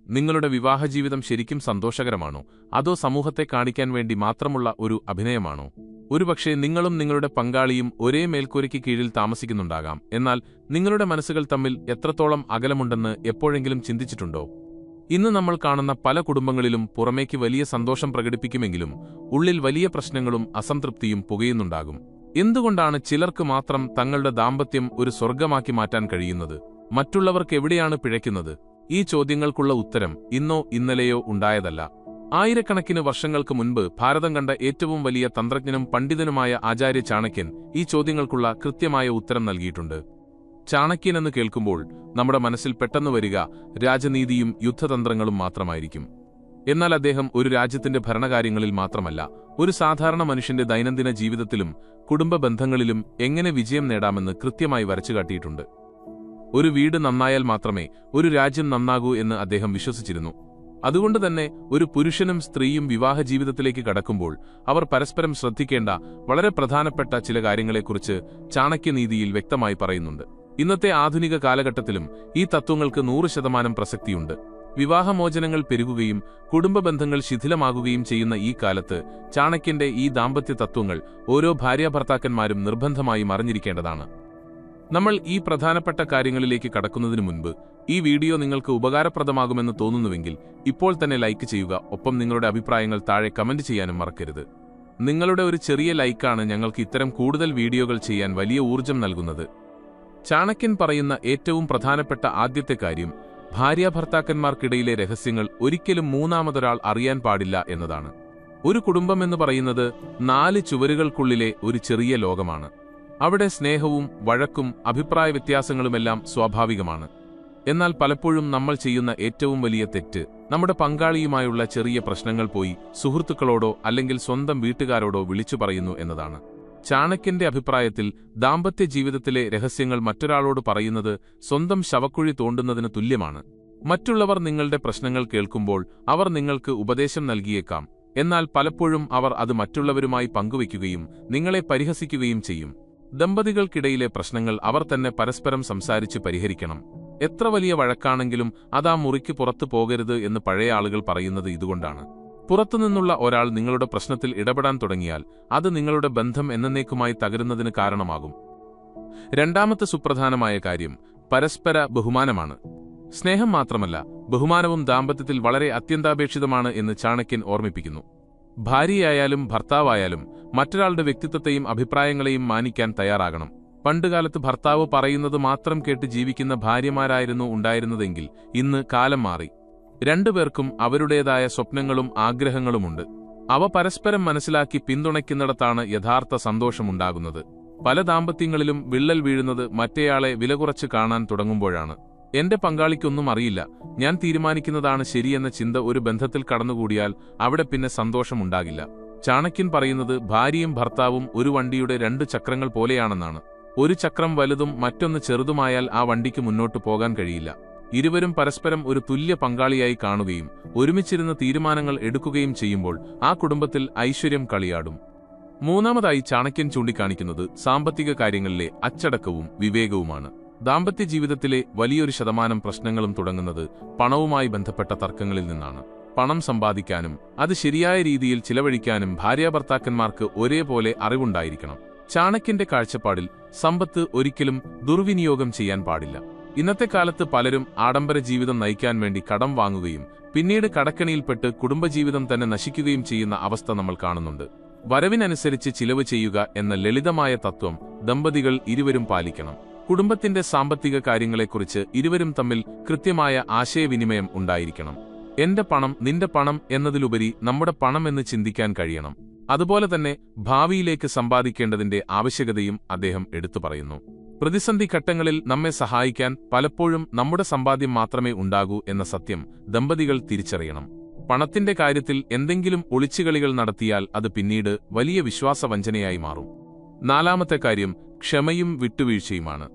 നിങ്ങളുടെ വിവാഹജീവിതം ശരിക്കും സന്തോഷകരമാണോ, അതോ സമൂഹത്തെ കാണിക്കാൻ വേണ്ടി മാത്രമുള്ള ഒരു അഭിനയമാണോ? ഒരുപക്ഷെ നിങ്ങളും നിങ്ങളുടെ പങ്കാളിയും ഒരേ മേൽക്കൂരയ്ക്ക് കീഴിൽ താമസിക്കുന്നുണ്ടാകാം, എന്നാൽ നിങ്ങളുടെ മനസ്സുകൾ തമ്മിൽ എത്രത്തോളം അകലമുണ്ടെന്ന് എപ്പോഴെങ്കിലും ചിന്തിച്ചിട്ടുണ്ടോ? ഇന്ന് നമ്മൾ കാണുന്ന പല കുടുംബങ്ങളിലും പുറമേക്ക് വലിയ സന്തോഷം പ്രകടിപ്പിക്കുമെങ്കിലും ഉള്ളിൽ വലിയ പ്രശ്നങ്ങളും അസംതൃപ്തിയും പുകയുന്നുണ്ടാകും. എന്തുകൊണ്ടാണ് ചിലർക്ക് മാത്രം തങ്ങളുടെ ദാമ്പത്യം ഒരു സ്വർഗമാക്കി മാറ്റാൻ കഴിയുന്നത്? മറ്റുള്ളവർക്ക് എവിടെയാണ് പിഴയ്ക്കുന്നത്? ഈ ചോദ്യങ്ങൾക്കുള്ള ഉത്തരം ഇന്നോ ഇന്നലെയോ ഉണ്ടായതല്ല. ആയിരക്കണക്കിന് വർഷങ്ങൾക്ക് മുൻപ് ഭാരതം കണ്ട ഏറ്റവും വലിയ തന്ത്രജ്ഞനും പണ്ഡിതനുമായ ആചാര്യ ചാണക്യൻ ഈ ചോദ്യങ്ങൾക്കുള്ള കൃത്യമായ ഉത്തരം നൽകിയിട്ടുണ്ട്. ചാണക്യൻ എന്ന് കേൾക്കുമ്പോൾ നമ്മുടെ മനസ്സിൽ പെട്ടെന്ന് വരിക രാജനീതിയും യുദ്ധതന്ത്രങ്ങളും മാത്രമായിരിക്കും. എന്നാൽ അദ്ദേഹം ഒരു രാജ്യത്തിന്റെ ഭരണകാര്യങ്ങളിൽ മാത്രമല്ല, ഒരു സാധാരണ മനുഷ്യന്റെ ദൈനംദിന ജീവിതത്തിലും കുടുംബ ബന്ധങ്ങളിലും എങ്ങനെ വിജയം നേടാമെന്ന് കൃത്യമായി വരച്ചുകാട്ടിയിട്ടുണ്ട്. ഒരു വീട് നന്നായാൽ മാത്രമേ ഒരു രാജ്യം നന്നാകൂ എന്ന് അദ്ദേഹം വിശ്വസിച്ചിരുന്നു. അതുകൊണ്ടുതന്നെ ഒരു പുരുഷനും സ്ത്രീയും വിവാഹ ജീവിതത്തിലേക്ക് കടക്കുമ്പോൾ അവർ പരസ്പരം ശ്രദ്ധിക്കേണ്ട വളരെ പ്രധാനപ്പെട്ട ചില കാര്യങ്ങളെക്കുറിച്ച് ചാണക്യനീതിയിൽ വ്യക്തമായി പറയുന്നുണ്ട്. ഇന്നത്തെ ആധുനിക കാലഘട്ടത്തിലും ഈ തത്വങ്ങൾക്ക് 100% പ്രസക്തിയുണ്ട്. വിവാഹമോചനങ്ങൾ പെരുകുകയും കുടുംബ ബന്ധങ്ങൾ ശിഥിലമാകുകയും ചെയ്യുന്ന ഈ കാലത്ത് ചാണക്യന്റെ ഈ ദാമ്പത്യ തത്വങ്ങൾ ഓരോ ഭാര്യാഭർത്താക്കന്മാരും നിർബന്ധമായും അറിഞ്ഞിരിക്കേണ്ടതാണ്. നമ്മൾ ഈ പ്രധാനപ്പെട്ട കാര്യങ്ങളിലേക്ക് കടക്കുന്നതിനു മുൻപ് ഈ വീഡിയോ നിങ്ങൾക്ക് ഉപകാരപ്രദമാകുമെന്ന് തോന്നുന്നുവെങ്കിൽ ഇപ്പോൾ തന്നെ ലൈക്ക് ചെയ്യുക. ഒപ്പം നിങ്ങളുടെ അഭിപ്രായങ്ങൾ താഴെ കമന്റ് ചെയ്യാനും മറക്കരുത്. നിങ്ങളുടെ ഒരു ചെറിയ ലൈക്കാണ് ഞങ്ങൾക്ക് ഇത്തരം കൂടുതൽ വീഡിയോകൾ ചെയ്യാൻ വലിയ ഊർജം നൽകുന്നത്. ചാണക്യൻ പറയുന്ന ഏറ്റവും പ്രധാനപ്പെട്ട ആദ്യത്തെ കാര്യം ഭാര്യാഭർത്താക്കന്മാർക്കിടയിലെ രഹസ്യങ്ങൾ ഒരിക്കലും മൂന്നാമതൊരാൾ അറിയാൻ പാടില്ല എന്നതാണ്. ഒരു കുടുംബമെന്ന് പറയുന്നത് 4 ചുവരുകൾക്കുള്ളിലെ ഒരു ചെറിയ ലോകമാണ്. അവിടെ സ്നേഹവും വഴക്കും അഭിപ്രായ വ്യത്യാസങ്ങളുമെല്ലാം സ്വാഭാവികമാണ്. എന്നാൽ പലപ്പോഴും നമ്മൾ ചെയ്യുന്ന ഏറ്റവും വലിയ തെറ്റ് നമ്മുടെ പങ്കാളിയുമായുള്ള ചെറിയ പ്രശ്നങ്ങൾ പോയി സുഹൃത്തുക്കളോടോ അല്ലെങ്കിൽ സ്വന്തം വീട്ടുകാരോടോ വിളിച്ചു പറയുന്നു എന്നതാണ്. ചാണക്യന്റെ അഭിപ്രായത്തിൽ ദാമ്പത്യ ജീവിതത്തിലെ രഹസ്യങ്ങൾ മറ്റൊരാളോട് പറയുന്നത് സ്വന്തം ശവക്കുഴി തോണ്ടുന്നതിന് തുല്യമാണ്. മറ്റുള്ളവർ നിങ്ങളുടെ പ്രശ്നങ്ങൾ കേൾക്കുമ്പോൾ അവർ നിങ്ങൾക്ക് ഉപദേശം നൽകിയേക്കാം, എന്നാൽ പലപ്പോഴും അവർ അത് മറ്റുള്ളവരുമായി പങ്കുവയ്ക്കുകയും നിങ്ങളെ പരിഹസിക്കുകയും ചെയ്യും. ദമ്പതികൾക്കിടയിലെ പ്രശ്നങ്ങൾ അവർ തന്നെ പരസ്പരം സംസാരിച്ച് പരിഹരിക്കണം. എത്ര വലിയ വഴക്കാണെങ്കിലും അതാ മുറിക്ക് പുറത്തു പോകരുത് എന്ന് പഴയ ആളുകൾ പറയുന്നത് ഇതുകൊണ്ടാണ്. പുറത്തുനിന്നുള്ള ഒരാൾ നിങ്ങളുടെ പ്രശ്നത്തിൽ ഇടപെടാൻ തുടങ്ങിയാൽ അത് നിങ്ങളുടെ ബന്ധം എന്നേക്കുമായി തകരുന്നതിന് കാരണമാകും. രണ്ടാമത്തെ സുപ്രധാനമായ കാര്യം പരസ്പര ബഹുമാനമാണ്. സ്നേഹം മാത്രമല്ല, ബഹുമാനവും ദാമ്പത്യത്തിൽ വളരെ അത്യന്താപേക്ഷിതമാണ് എന്ന് ചാണക്യൻ ഓർമ്മിപ്പിക്കുന്നു. ഭാര്യയായാലും ഭർത്താവായാലും മറ്റൊരാളുടെ വ്യക്തിത്വത്തെയും അഭിപ്രായങ്ങളെയും മാനിക്കാൻ തയ്യാറാകണം. പണ്ടുകാലത്ത് ഭർത്താവ് പറയുന്നത് മാത്രം കേട്ട് ജീവിക്കുന്ന ഭാര്യമാരായിരുന്നു ഉണ്ടായിരുന്നതെങ്കിൽ ഇന്ന് കാലം മാറി. രണ്ടുപേർക്കും അവരുടേതായ സ്വപ്നങ്ങളും ആഗ്രഹങ്ങളുമുണ്ട്. അവ പരസ്പരം മനസ്സിലാക്കി പിന്തുണയ്ക്കുന്നിടത്താണ് യഥാർത്ഥ സന്തോഷമുണ്ടാകുന്നത്. പല ദാമ്പത്യങ്ങളിലും വിള്ളൽ വീഴുന്നത് മറ്റേയാളെ വിലകുറച്ച് കാണാൻ തുടങ്ങുമ്പോഴാണ്. എന്റെ പങ്കാളിക്കൊന്നും അറിയില്ല, ഞാൻ തീരുമാനിക്കുന്നതാണ് ശരിയെന്ന ചിന്ത ഒരു ബന്ധത്തിൽ കടന്നുകൂടിയാൽ അവിടെ പിന്നെ സന്തോഷമുണ്ടാകില്ല. ചാണക്യൻ പറയുന്നത് ഭാര്യയും ഭർത്താവും ഒരു വണ്ടിയുടെ 2 ചക്രങ്ങൾ പോലെയാണെന്നാണ്. ഒരു ചക്രം വലുതും മറ്റൊന്ന് ചെറുതുമായാൽ ആ വണ്ടിക്ക് മുന്നോട്ട് പോകാൻ കഴിയില്ല. ഇരുവരും പരസ്പരം ഒരു തുല്യ പങ്കാളിയായി കാണുകയും ഒരുമിച്ചിരുന്ന് തീരുമാനങ്ങൾ എടുക്കുകയും ചെയ്യുമ്പോൾ ആ കുടുംബത്തിൽ ഐശ്വര്യം കളിയാടും. മൂന്നാമതായി ചാണക്യൻ ചൂണ്ടിക്കാണിക്കുന്നത് സാമ്പത്തിക കാര്യങ്ങളിലെ അച്ചടക്കവും വിവേകവുമാണ്. ദാമ്പത്യ ജീവിതത്തിലെ വലിയൊരു ശതമാനം പ്രശ്നങ്ങളും തുടങ്ങുന്നത് പണവുമായി ബന്ധപ്പെട്ട തർക്കങ്ങളിൽ നിന്നാണ്. പണം സമ്പാദിക്കാനും അത് ശരിയായ രീതിയിൽ ചിലവഴിക്കാനും ഭാര്യാഭർത്താക്കന്മാർക്ക് ഒരേപോലെ അറിവുണ്ടായിരിക്കണം. ചാണക്യന്റെ കാഴ്ചപ്പാടിൽ സമ്പത്ത് ഒരിക്കലും ദുർവിനിയോഗം ചെയ്യാൻ പാടില്ല. ഇന്നത്തെ കാലത്ത് പലരും ആഡംബര ജീവിതം നയിക്കാൻ വേണ്ടി കടം വാങ്ങുകയും പിന്നീട് കടക്കണിയിൽപ്പെട്ട് കുടുംബജീവിതം തന്നെ നശിക്കുകയും ചെയ്യുന്ന അവസ്ഥ നമ്മൾ കാണുന്നുണ്ട്. വരവിനനുസരിച്ച് ചിലവ് ചെയ്യുക എന്ന ലളിതമായ തത്വം ദമ്പതികൾ ഇരുവരും പാലിക്കണം. കുടുംബത്തിന്റെ സാമ്പത്തിക കാര്യങ്ങളെക്കുറിച്ച് ഇരുവരും തമ്മിൽ കൃത്യമായ ആശയവിനിമയം ഉണ്ടായിരിക്കണം. എന്റെ പണം നിന്റെ പണം എന്നതിലുപരി നമ്മുടെ പണം എന്ന് ചിന്തിക്കാൻ കഴിയണം. അതുപോലെ തന്നെ ഭാവിയിലേക്ക് സമ്പാദിക്കേണ്ടതിന്റെ ആവശ്യകതയും അദ്ദേഹം എടുത്തു പറയുന്നു. പ്രതിസന്ധി ഘട്ടങ്ങളിൽ നമ്മെ സഹായിക്കാൻ പലപ്പോഴും നമ്മുടെ സമ്പാദ്യം മാത്രമേ ഉണ്ടാകൂ എന്ന സത്യം ദമ്പതികൾ തിരിച്ചറിയണം. പണത്തിന്റെ കാര്യത്തിൽ എന്തെങ്കിലും ഒളിച്ചുകളികൾ നടത്തിയാൽ അത് പിന്നീട് വലിയ വിശ്വാസവഞ്ചനയായി മാറും. നാലാമത്തെ കാര്യം ക്ഷമയും വിട്ടുവീഴ്ചയുമാണ്.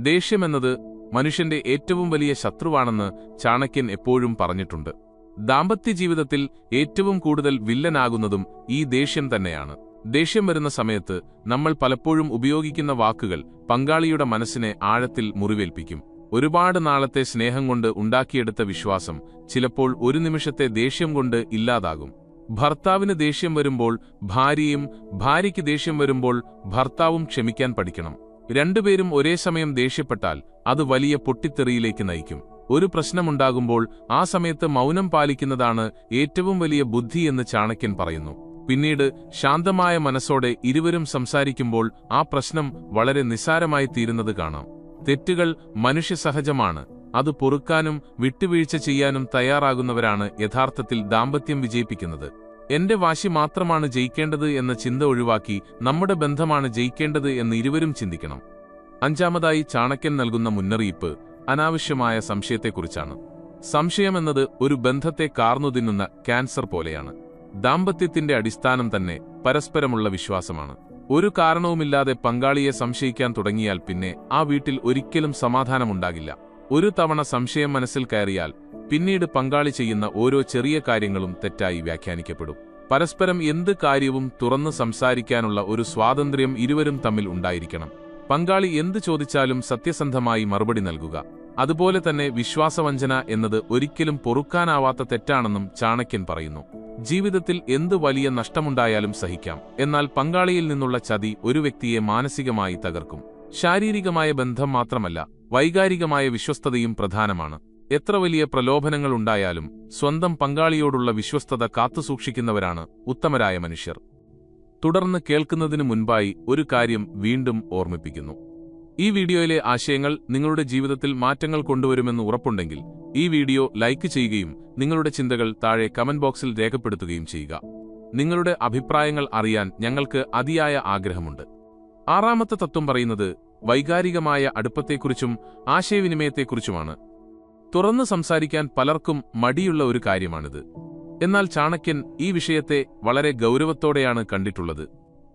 ദേഷ്യമെന്നത് മനുഷ്യന്റെ ഏറ്റവും വലിയ ശത്രുവാണെന്ന് ചാണക്യൻ എപ്പോഴും പറഞ്ഞിട്ടുണ്ട്. ദാമ്പത്യ ജീവിതത്തിൽ ഏറ്റവും കൂടുതൽ വില്ലനാകുന്നതും ഈ ദേഷ്യം തന്നെയാണ്. ദേഷ്യം വരുന്ന സമയത്ത് നമ്മൾ പലപ്പോഴും ഉപയോഗിക്കുന്ന വാക്കുകൾ പങ്കാളിയുടെ മനസ്സിനെ ആഴത്തിൽ മുറിവേൽപ്പിക്കും. ഒരുപാട് നാളത്തെ സ്നേഹം കൊണ്ട് ഉണ്ടാക്കിയെടുത്ത വിശ്വാസം ചിലപ്പോൾ ഒരു നിമിഷത്തെ ദേഷ്യം കൊണ്ട് ഇല്ലാതാകും. ഭർത്താവിന് ദേഷ്യം വരുമ്പോൾ ഭാര്യയും, ഭാര്യയ്ക്ക് ദേഷ്യം വരുമ്പോൾ ഭർത്താവും ക്ഷമിക്കാൻ പഠിക്കണം. രണ്ടുപേരും ഒരേ സമയം ദേഷ്യപ്പെട്ടാൽ അത് വലിയ പൊട്ടിത്തെറിയിലേക്ക് നയിക്കും. ഒരു പ്രശ്നമുണ്ടാകുമ്പോൾ ആ സമയത്ത് മൗനം പാലിക്കുന്നതാണ് ഏറ്റവും വലിയ ബുദ്ധി എന്ന് ചാണക്യൻ പറയുന്നു. പിന്നീട് ശാന്തമായ മനസ്സോടെ ഇരുവരും സംസാരിക്കുമ്പോൾ ആ പ്രശ്നം വളരെ നിസ്സാരമായി തീരുന്നത് കാണാം. തെറ്റുകൾ മനുഷ്യസഹജമാണ്. അത് പൊറുക്കാനും വിട്ടുവീഴ്ച ചെയ്യാനും തയ്യാറാകുന്നവരാണ് യഥാർത്ഥത്തിൽ ദാമ്പത്യം വിജയിപ്പിക്കുന്നത്. എന്റെ വാശി മാത്രമാണ് ജയിക്കേണ്ടത് എന്ന ചിന്ത ഒഴിവാക്കി നമ്മുടെ ബന്ധമാണ് ജയിക്കേണ്ടത് എന്ന് ഇരുവരും ചിന്തിക്കണം. അഞ്ചാമതായി ചാണക്യൻ നൽകുന്ന മുന്നറിയിപ്പ് അനാവശ്യമായ സംശയത്തെക്കുറിച്ചാണ്. സംശയമെന്നത് ഒരു ബന്ധത്തെ കാർന്നുതിന്നുന്ന ക്യാൻസർ പോലെയാണ്. ദാമ്പത്യത്തിന്റെ അടിസ്ഥാനം തന്നെ പരസ്പരമുള്ള വിശ്വാസമാണ്. ഒരു കാരണവുമില്ലാതെ പങ്കാളിയെ സംശയിക്കാൻ തുടങ്ങിയാൽ പിന്നെ ആ വീട്ടിൽ ഒരിക്കലും സമാധാനമുണ്ടാകില്ല. ഒരു തവണ സംശയം മനസ്സിൽ കയറിയാൽ പിന്നീട് പങ്കാളി ചെയ്യുന്ന ഓരോ ചെറിയ കാര്യങ്ങളും തെറ്റായി വ്യാഖ്യാനിക്കപ്പെടും. പരസ്പരം എന്ത് കാര്യവും തുറന്ന് സംസാരിക്കാനുള്ള ഒരു സ്വാതന്ത്ര്യം ഇരുവരും തമ്മിൽ ഉണ്ടായിരിക്കണം. പങ്കാളി എന്ത് ചോദിച്ചാലും സത്യസന്ധമായി മറുപടി നൽകുക. അതുപോലെ തന്നെ വിശ്വാസവഞ്ചന എന്നത് ഒരിക്കലും പൊറുക്കാനാവാത്ത തെറ്റാണെന്നും ചാണക്യൻ പറയുന്നു. ജീവിതത്തിൽ എന്ത് വലിയ നഷ്ടമുണ്ടായാലും സഹിക്കാം, എന്നാൽ പങ്കാളിയിൽ നിന്നുള്ള ചതി ഒരു വ്യക്തിയെ മാനസികമായി തകർക്കും. ശാരീരികമായ ബന്ധം മാത്രമല്ല, വൈകാരികമായ വിശ്വസ്തതയും പ്രധാനമാണ്. എത്ര വലിയ പ്രലോഭനങ്ങൾ ഉണ്ടായാലും സ്വന്തം പങ്കാളിയോടുള്ള വിശ്വസ്തത കാത്തുസൂക്ഷിക്കുന്നവരാണ് ഉത്തമരായ മനുഷ്യർ. തുടർന്ന് കേൾക്കുന്നതിനു മുൻപായി ഒരു കാര്യം വീണ്ടും ഓർമ്മിപ്പിക്കുന്നു. ഈ വീഡിയോയിലെ ആശയങ്ങൾ നിങ്ങളുടെ ജീവിതത്തിൽ മാറ്റങ്ങൾ കൊണ്ടുവരുമെന്ന് ഉറപ്പുണ്ടെങ്കിൽ ഈ വീഡിയോ ലൈക്ക് ചെയ്യുകയും നിങ്ങളുടെ ചിന്തകൾ താഴെ കമന്റ് ബോക്സിൽ രേഖപ്പെടുത്തുകയും ചെയ്യുക. നിങ്ങളുടെ അഭിപ്രായങ്ങൾ അറിയാൻ ഞങ്ങൾക്ക് അതിയായ ആഗ്രഹമുണ്ട്. ആറാമത്തെ തത്വം പറയുന്നത് വൈകാരികമായ അടുപ്പത്തെക്കുറിച്ചും ആശയവിനിമയത്തെക്കുറിച്ചുമാണ്. തുറന്ന് സംസാരിക്കാൻ പലർക്കും മടിയുള്ള ഒരു കാര്യമാണിത്. എന്നാൽ ചാണക്യൻ ഈ വിഷയത്തെ വളരെ ഗൗരവത്തോടെയാണ് കണ്ടിട്ടുള്ളത്.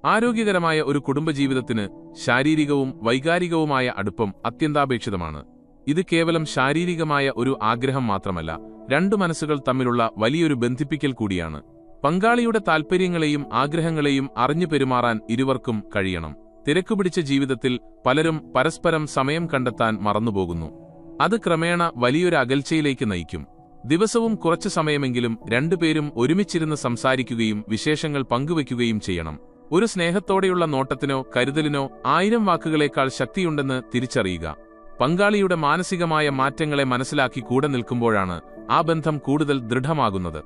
ആരോഗ്യകരമായ ഒരു കുടുംബജീവിതത്തിന് ശാരീരികവും വൈകാരികവുമായ അടുപ്പം അത്യന്താപേക്ഷിതമാണ്. ഇത് കേവലം ശാരീരികമായ ഒരു ആഗ്രഹം മാത്രമല്ല, രണ്ടു മനസ്സുകൾ തമ്മിലുള്ള വലിയൊരു ബന്ധിപ്പിക്കൽ കൂടിയാണ്. പങ്കാളിയുടെ താൽപ്പര്യങ്ങളെയും ആഗ്രഹങ്ങളെയും അറിഞ്ഞു പെരുമാറാൻ ഇരുവർക്കും കഴിയണം. തിരക്കുപിടിച്ച ജീവിതത്തിൽ പലരും പരസ്പരം സമയം കണ്ടെത്താൻ മറന്നുപോകുന്നു. അത് ക്രമേണ വലിയൊരു അകൽച്ചയിലേക്ക് നയിക്കും. ദിവസവും കുറച്ചു സമയമെങ്കിലും രണ്ടുപേരും ഒരുമിച്ചിരുന്ന് സംസാരിക്കുകയും വിശേഷങ്ങൾ പങ്കുവയ്ക്കുകയും ചെയ്യണം. ഒരു സ്നേഹത്തോടെയുള്ള നോട്ടത്തിനോ കരുതലിനോ 1000 വാക്കുകളേക്കാൾ ശക്തിയുണ്ടെന്ന് തിരിച്ചറിയുക. പങ്കാളിയുടെ മാനസികമായ മാറ്റങ്ങളെ മനസ്സിലാക്കി കൂടെ നിൽക്കുമ്പോഴാണ് ആ ബന്ധം കൂടുതൽ ദൃഢമാകുന്നത്.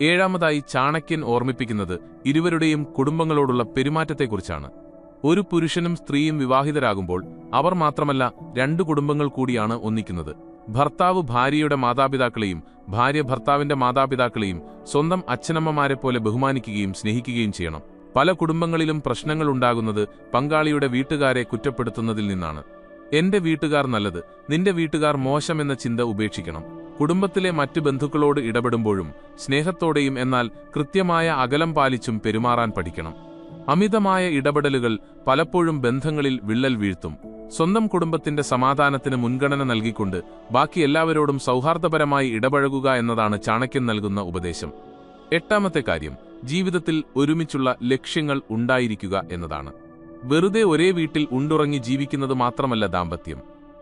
ഏഴാമതായി ചാണക്യൻ ഓർമ്മിപ്പിക്കുന്നത് ഇരുവരുടെയും കുടുംബങ്ങളോടുള്ള പെരുമാറ്റത്തെക്കുറിച്ചാണ്. ഒരു പുരുഷനും സ്ത്രീയും വിവാഹിതരാകുമ്പോൾ അവർ മാത്രമല്ല, 2 കുടുംബങ്ങൾ കൂടിയാണ് ഒന്നിക്കുന്നത്. ഭർത്താവ് ഭാര്യയുടെ മാതാപിതാക്കളെയും ഭാര്യ ഭർത്താവിന്റെ മാതാപിതാക്കളെയും സ്വന്തം അച്ഛനമ്മമാരെപ്പോലെ ബഹുമാനിക്കുകയും സ്നേഹിക്കുകയും ചെയ്യണം. പല കുടുംബങ്ങളിലും പ്രശ്നങ്ങൾ ഉണ്ടാകുന്നത് പങ്കാളിയുടെ വീട്ടുകാരെ കുറ്റപ്പെടുത്തുന്നതിൽ നിന്നാണ്. എന്റെ വീട്ടുകാർ നല്ലത്, നിന്റെ വീട്ടുകാർ മോശം എന്ന ചിന്ത ഉപേക്ഷിക്കണം. കുടുംബത്തിലെ മറ്റ് ബന്ധുക്കളോട് ഇടപെടുമ്പോഴും സ്നേഹത്തോടെയും എന്നാൽ കൃത്യമായ അകലം പാലിച്ചും പെരുമാറാൻ പഠിക്കണം. അമിതമായ ഇടപെടലുകൾ പലപ്പോഴും ബന്ധങ്ങളിൽ വിള്ളൽ വീഴ്ത്തും. സ്വന്തം കുടുംബത്തിന്റെ സമാധാനത്തിന് മുൻഗണന നൽകിക്കൊണ്ട് ബാക്കി എല്ലാവരോടും സൗഹാർദ്ദപരമായി ഇടപഴകുക എന്നതാണ് ചാണക്യൻ നൽകുന്ന ഉപദേശം. എട്ടാമത്തെ കാര്യം ജീവിതത്തിൽ ഒരുമിച്ചുള്ള ലക്ഷ്യങ്ങൾ ഉണ്ടായിരിക്കുക എന്നതാണ്. വെറുതെ ഒരേ വീട്ടിൽ ഉണ്ടുറങ്ങി ജീവിക്കുന്നത് മാത്രമല്ല ദാമ്പത്യം.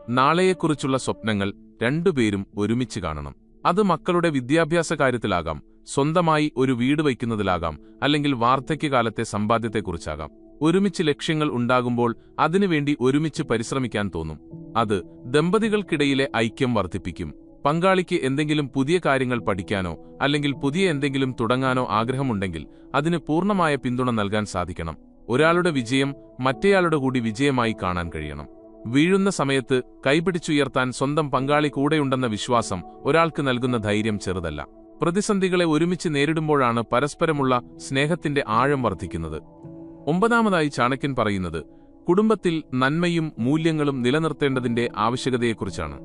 നാളെയെക്കുറിച്ചുള്ള സ്വപ്നങ്ങൾ രണ്ടുപേരും ഒരുമിച്ച് കാണണം. അത് മക്കളുടെ വിദ്യാഭ്യാസ കാര്യത്തിലാകാം, സ്വന്തമായി ഒരു വീട് വയ്ക്കുന്നതിലാകാം, അല്ലെങ്കിൽ വാർദ്ധക്യകാലത്തെ സമ്പാദ്യത്തെക്കുറിച്ചാകാം. ഒരുമിച്ച് ലക്ഷ്യങ്ങൾ ഉണ്ടാകുമ്പോൾ അതിനുവേണ്ടി ഒരുമിച്ച് പരിശ്രമിക്കാൻ തോന്നും. അത് ദമ്പതികൾക്കിടയിലെ ഐക്യം വർദ്ധിപ്പിക്കും. പങ്കാളിക്ക് എന്തെങ്കിലും പുതിയ കാര്യങ്ങൾ പഠിക്കാനോ അല്ലെങ്കിൽ പുതിയ എന്തെങ്കിലും തുടങ്ങാനോ ആഗ്രഹമുണ്ടെങ്കിൽ അതിന് പൂർണ്ണമായ പിന്തുണ നൽകാൻ സാധിക്കണം. ഒരാളുടെ വിജയം മറ്റേയാളുടെ കൂടി വിജയമായി കാണാൻ കഴിയണം. വീഴുന്ന സമയത്ത് കൈപിടിച്ചുയർത്താൻ സ്വന്തം പങ്കാളി കൂടെയുണ്ടെന്ന വിശ്വാസം ഒരാൾക്ക് നൽകുന്ന ധൈര്യം ചെറുതല്ല. പ്രതിസന്ധികളെ ഒരുമിച്ച് നേരിടുമ്പോഴാണ് പരസ്പരമുള്ള സ്നേഹത്തിന്റെ ആഴം വർദ്ധിക്കുന്നത്. ഒമ്പതാമതായി ചാണക്യൻ പറയുന്നത് കുടുംബത്തിൽ നന്മയും മൂല്യങ്ങളും നിലനിർത്തേണ്ടതിന്റെ ആവശ്യകതയെക്കുറിച്ചാണ്.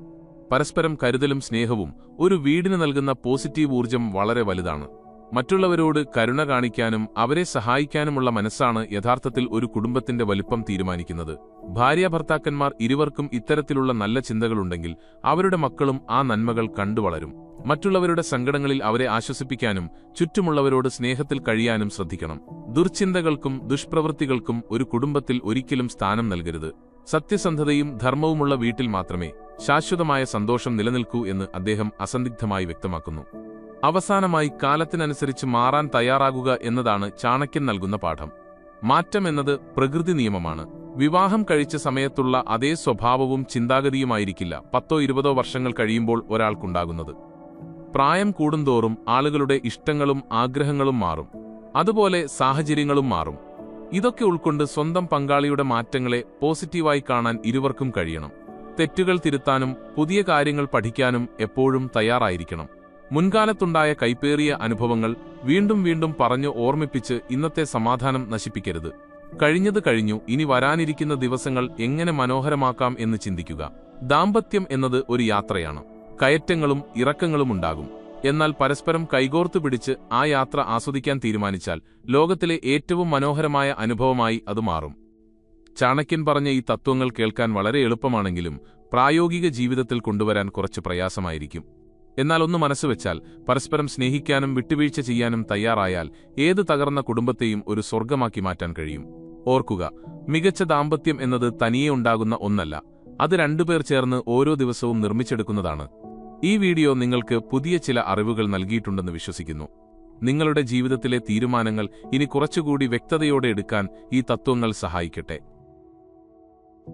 പരസ്പരം കരുതലും സ്നേഹവും ഒരു വീടിന് നൽകുന്ന പോസിറ്റീവ് ഊർജം വളരെ വലുതാണ്. മറ്റുള്ളവരോട് കരുണ കാണിക്കാനും അവരെ സഹായിക്കാനുമുള്ള മനസ്സാണ് യഥാർത്ഥത്തിൽ ഒരു കുടുംബത്തിന്റെ വലിപ്പം തീരുമാനിക്കുന്നത്. ഭാര്യാഭർത്താക്കന്മാർ ഇരുവർക്കും ഇത്തരത്തിലുള്ള നല്ല ചിന്തകളുണ്ടെങ്കിൽ അവരുടെ മക്കളും ആ നന്മകൾ കണ്ടു വളരും. മറ്റുള്ളവരുടെ സങ്കടങ്ങളിൽ അവരെ ആശ്വസിപ്പിക്കാനും ചുറ്റുമുള്ളവരോട് സ്നേഹത്തിൽ കഴിയാനും ശ്രദ്ധിക്കണം. ദുർചിന്തകൾക്കും ദുഷ്പ്രവൃത്തികൾക്കും ഒരു കുടുംബത്തിൽ ഒരിക്കലും സ്ഥാനം നൽകരുത്. സത്യസന്ധതയും ധർമ്മവുമുള്ള വീട്ടിൽ മാത്രമേ ശാശ്വതമായ സന്തോഷം നിലനിൽക്കൂ എന്ന് അദ്ദേഹം അസന്ദിഗ്ധമായി വ്യക്തമാക്കുന്നു. അവസാനമായി, കാലത്തിനനുസരിച്ച് മാറാൻ തയ്യാറാകുക എന്നതാണ് ചാണക്യൻ നൽകുന്ന പാഠം. മാറ്റം എന്നത് പ്രകൃതി നിയമമാണ്. വിവാഹം കഴിച്ച സമയത്തുള്ള അതേ സ്വഭാവവും ചിന്താഗതിയുമായിരിക്കില്ല 10-20 വർഷങ്ങൾ കഴിയുമ്പോൾ ഒരാൾക്കുണ്ടാകുന്നത്. പ്രായം കൂടുന്തോറും ആളുകളുടെ ഇഷ്ടങ്ങളും ആഗ്രഹങ്ങളും മാറും. അതുപോലെ സാഹചര്യങ്ങളും മാറും. ഇതൊക്കെ ഉൾക്കൊണ്ട് സ്വന്തം പങ്കാളിയുടെ മാറ്റങ്ങളെ പോസിറ്റീവായി കാണാൻ ഇരുവർക്കും കഴിയണം. തെറ്റുകൾ തിരുത്താനും പുതിയ കാര്യങ്ങൾ പഠിക്കാനും എപ്പോഴും തയ്യാറായിരിക്കണം. മുൻകാലത്തുണ്ടായ കൈപ്പേറിയ അനുഭവങ്ങൾ വീണ്ടും വീണ്ടും പറഞ്ഞു ഓർമ്മിപ്പിച്ച് ഇന്നത്തെ സമാധാനം നശിപ്പിക്കരുത്. കഴിഞ്ഞത് കഴിഞ്ഞു, ഇനി വരാനിരിക്കുന്ന ദിവസങ്ങൾ എങ്ങനെ മനോഹരമാക്കാം എന്ന് ചിന്തിക്കുക. ദാമ്പത്യം എന്നത് ഒരു യാത്രയാണ്. കയറ്റങ്ങളും ഇറക്കങ്ങളും ഉണ്ടാകും. എന്നാൽ പരസ്പരം കൈകോർത്തു പിടിച്ച് ആ യാത്ര ആസ്വദിക്കാൻ തീരുമാനിച്ചാൽ ലോകത്തിലെ ഏറ്റവും മനോഹരമായ അനുഭവമായി അത് മാറും. ചാണക്യൻ പറഞ്ഞ ഈ തത്വങ്ങൾ കേൾക്കാൻ വളരെ എളുപ്പമാണെങ്കിലും പ്രായോഗിക ജീവിതത്തിൽ കൊണ്ടുവരാൻ കുറച്ച് പ്രയാസമായിരിക്കും. എന്നാൽ ഒന്ന് മനസ്സുവെച്ചാൽ, പരസ്പരം സ്നേഹിക്കാനും വിട്ടുവീഴ്ച ചെയ്യാനും തയ്യാറായാൽ ഏത് തകർന്ന കുടുംബത്തെയും ഒരു സ്വർഗമാക്കി മാറ്റാൻ കഴിയും. ഓർക്കുക, മികച്ച ദാമ്പത്യം എന്നത് തനിയെ ഉണ്ടാകുന്ന ഒന്നല്ല. അത് രണ്ടുപേർ ചേർന്ന് ഓരോ ദിവസവും നിർമ്മിച്ചെടുക്കുന്നതാണ്. ഈ വീഡിയോ നിങ്ങൾക്ക് പുതിയ ചില അറിവുകൾ നൽകിയിട്ടുണ്ടെന്ന് വിശ്വസിക്കുന്നു. നിങ്ങളുടെ ജീവിതത്തിലെ തീരുമാനങ്ങൾ ഇനി കുറച്ചുകൂടി വ്യക്തതയോടെ എടുക്കാൻ ഈ തത്വങ്ങൾ സഹായിക്കട്ടെ.